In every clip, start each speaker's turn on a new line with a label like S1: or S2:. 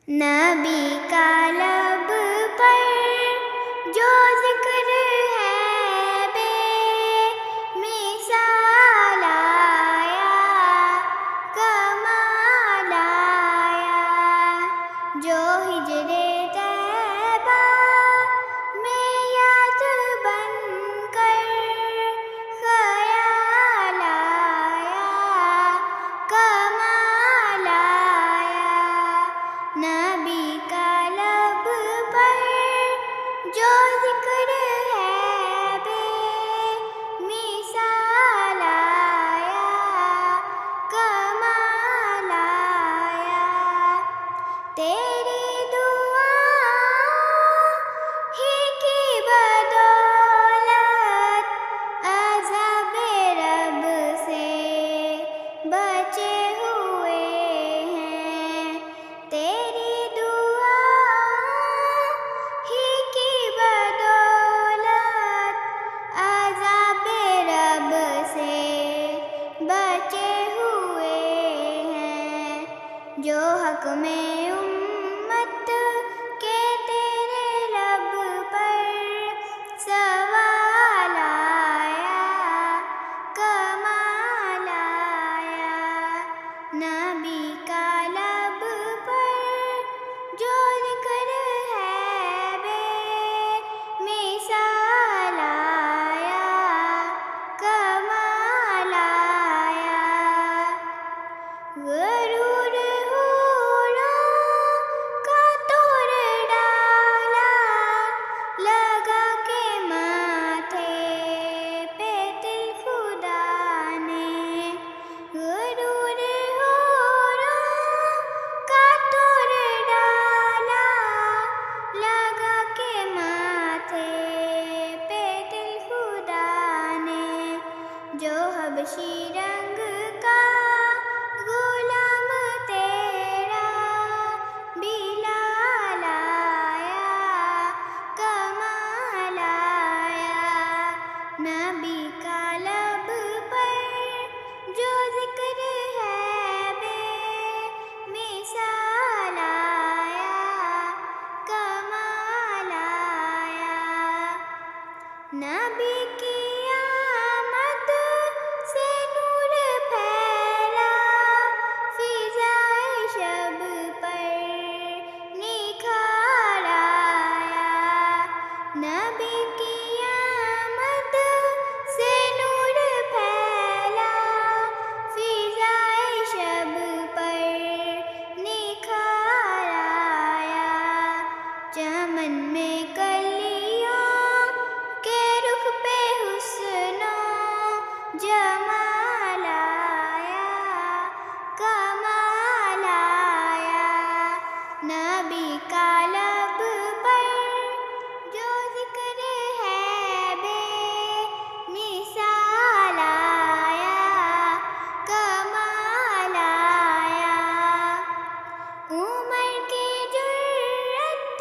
S1: نبی کا لب پر جو ذکر ہے بے مثال آیا، کمال آیا، جو ہجر طیبہ میں یاد بن کر خیال آیا، کمال آیا، نبی کا لب پر جو ذکر ہے بے مثال آیا، کمال آیا، تیری دعا ہی کی بدولت عذاب رب سے بچے ہوئے ہیں، تیری دعا ہی کی بدولت عذاب رب سے بچے ہوئے ہیں، جو حق میں امت کے تیرے لب پر سوال آیا، کمال آیا، نبی کا لب پر جو ذکر ہے بے مثال آیا، کمال آیا، غرور حوروں کا توڑ ڈالا، لگا کے ماتھے پہ دل خدا نے، غرور حوروں کا توڑ ڈالا، لگا کے ماتھے پہ دل خدا نے، جو حبشی رنگ کا غلام تیرا بلال آیا، کمال آیا، نبی کا لب پر جو ذکر ہے بے مثال آیا، کمال آیا، نبی کی آمد سے نور پھیلا، فضائے شب پر نکھار آیا، نبی کی آمد سے نور پھیلا، فضائے شب پر نکھار آیا، چمن میں کلیوں کے رخ پہ حسن و جمال آیا، کمال آیا، نبی کا لب پر جو ذکر ہے بے مثال آیا، کمال آیا، عمر کی جرت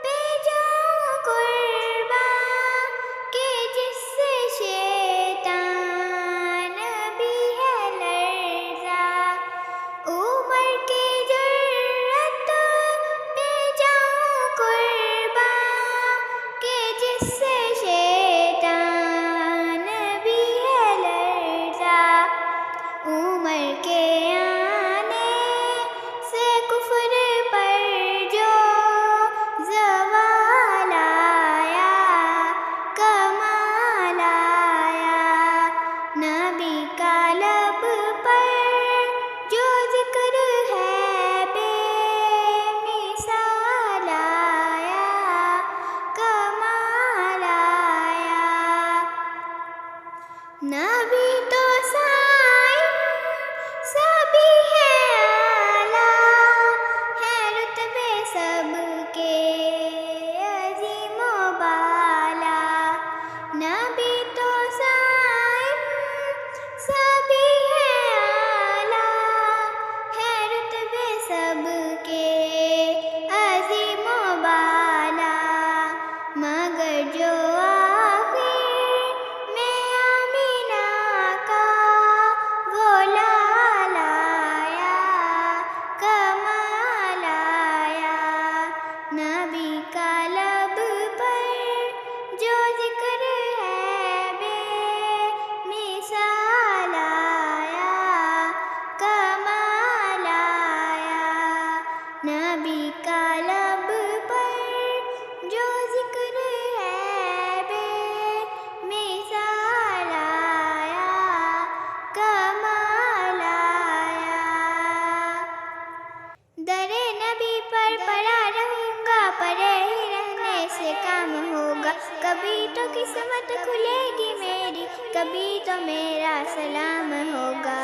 S1: پہ جاؤں قرباں کہ جس سے شیطان بھی ہے لرزا، عمر کی جرت پہ جاؤں قرباں کہ جس سے شیطان بھی ہے لرزا، عمر کے آنے سے کفر کبھی تو قسمت کھلے گی میری، کبھی تو میرا سلام ہوگا۔